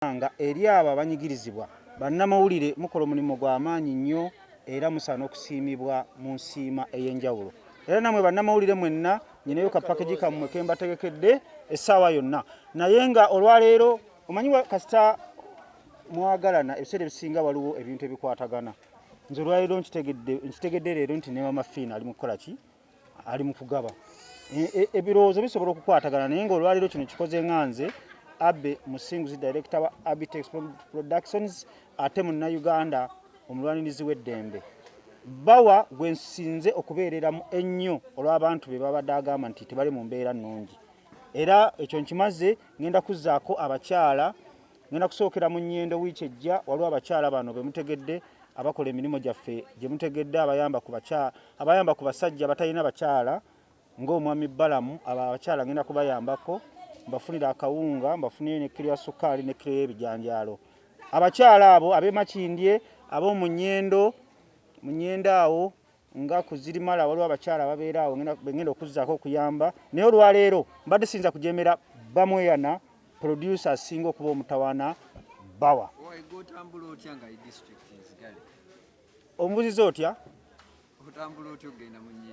nga eri abo abanyigirizibwa bannamawulire mukola omulimu gw'amaanyi nnyo era musaana okusiimibwa mu nsiima ey'enjawulo. Era namwe bannamawulire mwenna nyinayo ka package kammwe ke mbategekedde essaawa yonna. Naye nga olwaleero omanyi kasita mwagalana ebiseera ebisinga waliwo ebintu ebikwatagana. Nze olwaleero nkitegedde leero nti ne Mama Fiina ali mu kukola ki? Ali mu kugaba. Ebirowoozo bisobola okukwatagana naye nga olwaleero kino kikoze nganze Abbe Musinguzi director wa Abitex Productions ate munna Uganda omulwanirizi w'eddembe. Bawa gwe nsinze okubeereramu ennyo olw'abantu be babadde agamba nti tebali mu mbeera nnungi. Era ekyo nkimaze ngenda kuzzaako abakyala, ngenda kusookera mu nnyendo wiiki ejja waliwo abakyala bano be mutegedde abakola emirimu gyaffe gye mutegedde abayamba ku basajja batalina bakyala ng'omwami Balamu. Abo abakyala ngenda kubayambako mbafunira akawunga, mbafunire ne kiro ya sukali ne kiro y'ebijanjaalo. Abakyala abo ab'emakindye ab'omu nnyendo awo nga kuzirimala waliwo abakyala babeera awo ngenda okuzzaako okuyamba. Naye olwaleero mbadde siyinza kujemera Bamweyana producer asinga okuba omutawaana Bawa. Ombuziza otya?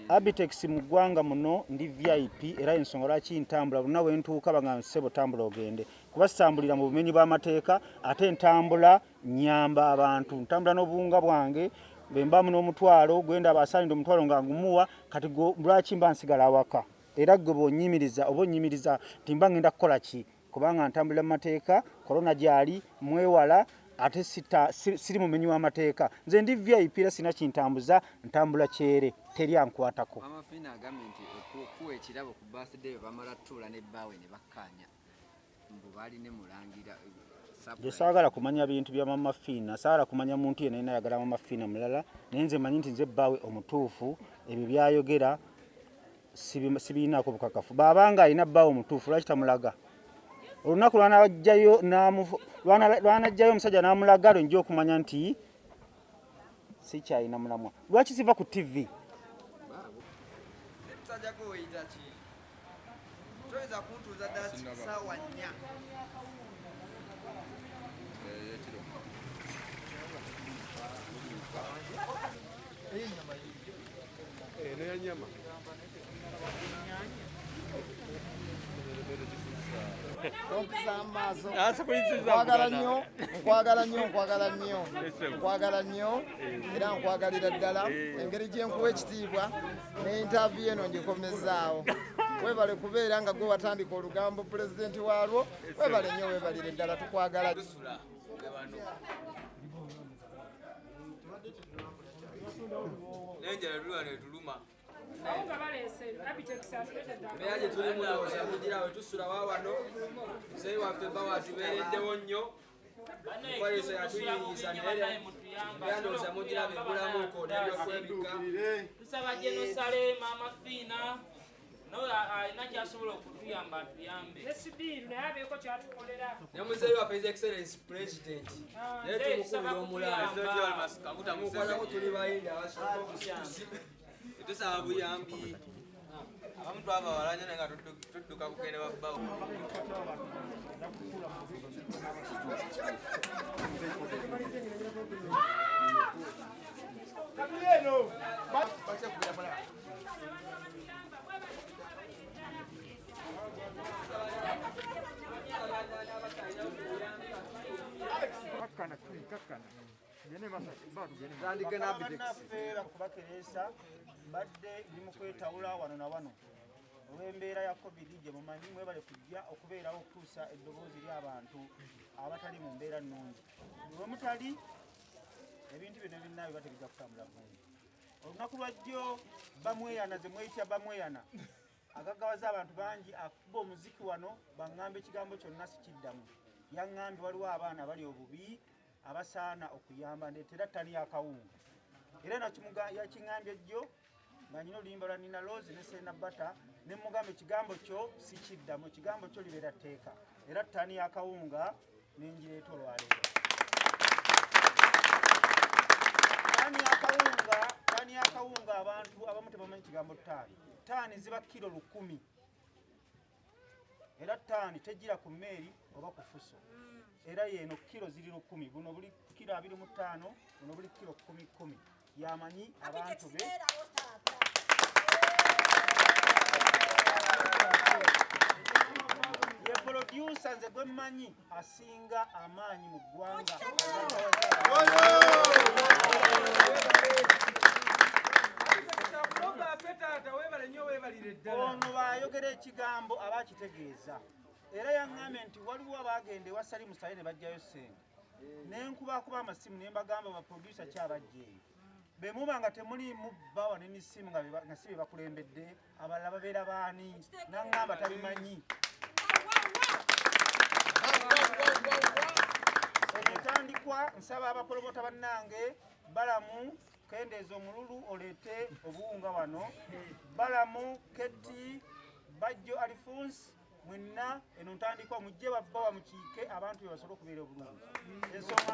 Abitex mu ggwanga muno ndi VIP era ensonga lwaki ntambula bonna we ntuuka bagamba ssebo tambula ogende. Kuba sitambulira mu bumenyi bw'amateeka ate ntambula nnyamba abantu. Ntambula n'obuwunga bwange bwe mbamu n'omutwalo gwenda abasaanidde omutwalo nga ngumuwa kati lwaki mba nsigala awaka. Era gwe bw'onnyimiriza oba onnyimiriza nti mba ngenda kukola ki? Kubanga ntambulira mu mateeka, korona gyali mwewala ate siri mumenyi w'amateeka. Nze ndi VIP era sina kintambuza, ntambula kyere teri ankwatako. Mama Fiina agambye nti okuwa ekirabo ku birthday bamala tuula ne Bawe ne bakkaanya mbu baali ne mulangira. Nze saagala kumanya bintu bya Mama Fiina, saagala kumanya muntu yenna yenna ayagala Mama Fiina mulala, naye nze manyi nti nze Bawe omutuufu, ebyo byayogera sibiinaako bukakafu. Baabanga alina Bawe omutuufu lwaki tamulaga? Olunaku lwanajjayo omusajja n'amulaga lwe nja okumanya nti sikyalina mulamwa. Lwaki siva ku TV? Nkwagala nnyo era nkwagalira ddala engeri gye nkuwa ekitiibwa ne interview eno ngikomezaawo. Webale kubeera nga gwe watandika olugambo pulezidenti waalwo, webale nnyo webalire ddala tukwagala. Meyaje tuli mulowooza mugira we tusula waawano muzeeyi waffe Bawa atubeereddewo nnyo mukwaliso yatuyiyiisa neyandowooza mugira bebulamuko nebyokwebika. Tusaba Jenosale Mama Fiina nawe alina kyasobola okutuyamba atuyambe. Ne muzeeyi waffe His Excellency President naye tumukubira omulala tuli bayindi tusaba buyambi. Abamu twabawalanya naye nga tudduka kugenda Bawa. Badde ndi mu kwetawula wano na wano olw'embeera ya COVID gye mumanyi mwebale kujja okubeerawo okutuusa eddoboozi ly'abantu abatali mu mbeera nnungi. Lwe mutali ebintu bino binnaabyo bategeza kutambula bulungi. Olunaku lwajjo Bamweyana ze mweyitya Bamweyana agaggawaza abantu bangi akuba omuziki wano baŋŋamba ekigambo kyonna sikiddamu. Yaŋŋambye waliwo abaana bali obubi abasaana okuyamba ndeetera ttani y'akawunga. Era yakiŋŋambye jjo nga nyina oluyimba lwa Nina Rose ne Serena Bata ne mugamba ekigambo kyo sikiddamu, ekigambo kyo libeera tteeka. Era ttaani y'akawunga n'engireeta olwaleero. Ttaani y'akawunga abantu abamu tebamanyi kigambo ttaani. Ttaani ziba kilo 1000. era ttaani tejjira ku mmeeri oba ku fuso era yeeno kilo ziri 10 buno buli kilo 25 buno buli kilo 10 yamanyi abantu be ye producer nze gwe mmanyi asinga amaanyi mu ggwanga ono bayogera ekigambo abakitegeeza era yaŋŋambye nti waliwo abagenda ewa Salimu Sale ne bajjayo ssente nenkubakuba amasimu ne mbagamba baproducer kyabajja eyo be muba nga temuliimu bawa n'emisimu nga si be bakulembedde abalala babeera baani naŋŋamba tabimanyi etandikwa nsaba abakolobota bannange Balamu kendeeza omululu oleete obuwunga wano Balamu Keti Bajjo Alphonse mwenna eno ntandikwa mujje babbawa mukiike abantu be basobole okubeera obulungi ensonga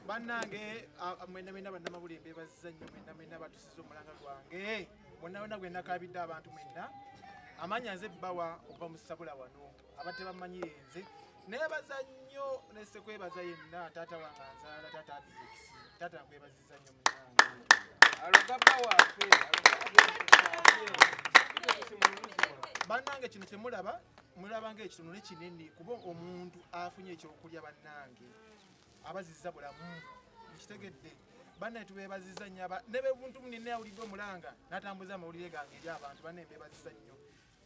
bannange mwenna bannamawulire mbeebazizza nnyo mwenna batusiza omulanga gwange bonna gwe nakabidde abantu mwenna amanya nze Bawa okuva mu Sabula wano abadde bamanyi yenze neebaza nnyo nese kwebaza yenna taata wange anzaala taata Abitex taata nkwebazizza nnyo munnange bannange kino kyemulaba mulaba ng'ekitundu kinene kuba omuntu afunye ekyokulya bannange abazizza bulamu mukitegedde banne tubeebazizza nnyo ne bebuntu munene awulidde omulanga n'atambuza amawulire gange eri abantu banne mbeebazizza nnyo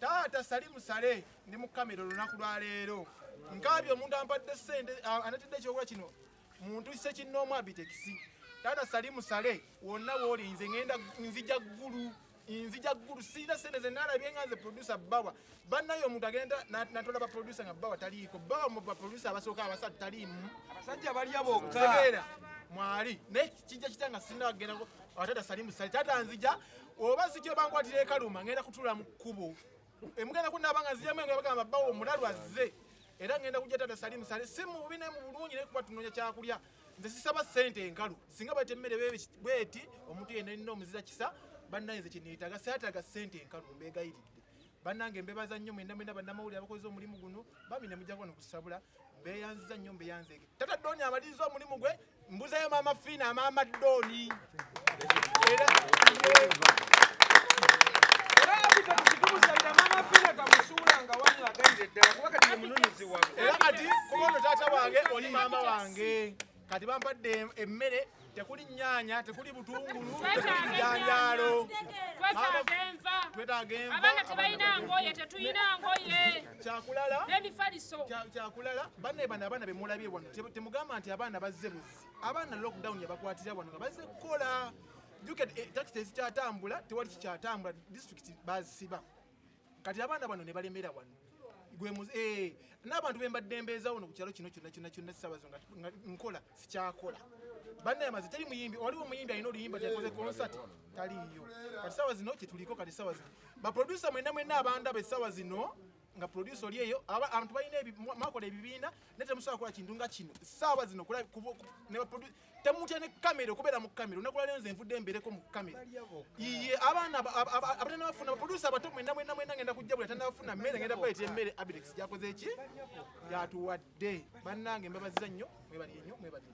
taata Salimu Sale ndi mu kamera olunaku lwa leero nkaabye omuntu ampadde ssente anatidde ekyokulya kino muntu kise kinnoomu Abitex taata Salimu Sale wonna wooli nze ngenda nzija ggulu sirina ssente ze naalabye nga nze producer Bawa bannayo omuntu agenda natola baproducer nga Bawa taliiko Bawa mu baproducer abasooka abasatu taliimu abasajja balya bokka tegeera mwali naye kijja kitanga sinna agenda taata Salimu Sale taata nzija oba sikyo bankwatira ekaluma ngenda kutuula mu kkubo emugenda kunaabanga nzijamu nga bagamba Bawa omulalu azze era ngenda kujja taata Salimu Sale si mu bubi naye mu bulungi naye kuba tunoonya kyakulya nze sisaba ssente enkalu singa bwete emmere bweti omuntu yenna nina omuzira kisa bannaye nze kyeneetaga saataga ssente enkalu mbeegayiridde bannange mbeebaza nnyo mwenna bannamawulire abakoze omulimu guno bami ne mujja wano ku Sabula mbeeyanziza nnyo mbeeyanzeege tata Dooni amaliriza omulimu gwe mbuzayo maama Fiina maama Dooni era kati kuba ono taata wange oli maama wange kati bampadde emmere tekuli nnyaanya tekuli butungulu tekuli bijanjaalo twetaaga enva abaana tebalina ngoye tetuyina ngoye kyakulala n'emifaliso kyakulala banne bano abaana be mulabye wano temugamba nti abaana bazze buzi abaana lockdown yabakwatira wano nga bazze kukola takisi ezikyatambula tewali kikyatambula disitulikiti bazisiba kati abaana bano ne balemera wano n'abantu bembadde mbeeza wano ku kyalo kino kyonna ssaawa zo nga nkola sikyakola bannaye maze teri muyimbi waliwo omuyimbi alina oluyimba tyakoze konsert taliiyo kati ssaawa zino kyetuliko kati ssaawa zino baproducer mwenna abandaba essaawa zino nga producer oli eyo abantu balina mwakola ebibiina ne temusobola kukola kintu nga kino ssaawa zino temutya ne kamera okubeera mu kamera olunaku lwaleero nze nvudde mbeereko mu kamera iye abaana abatanabafuna baproducer abato mwenna ngenda kujjabula tanabafuna mmere ngenda bayita emmere Abitex gyakoze eki gyatuwadde bannange mbebaziza nnyo mwebali nnyo mwebali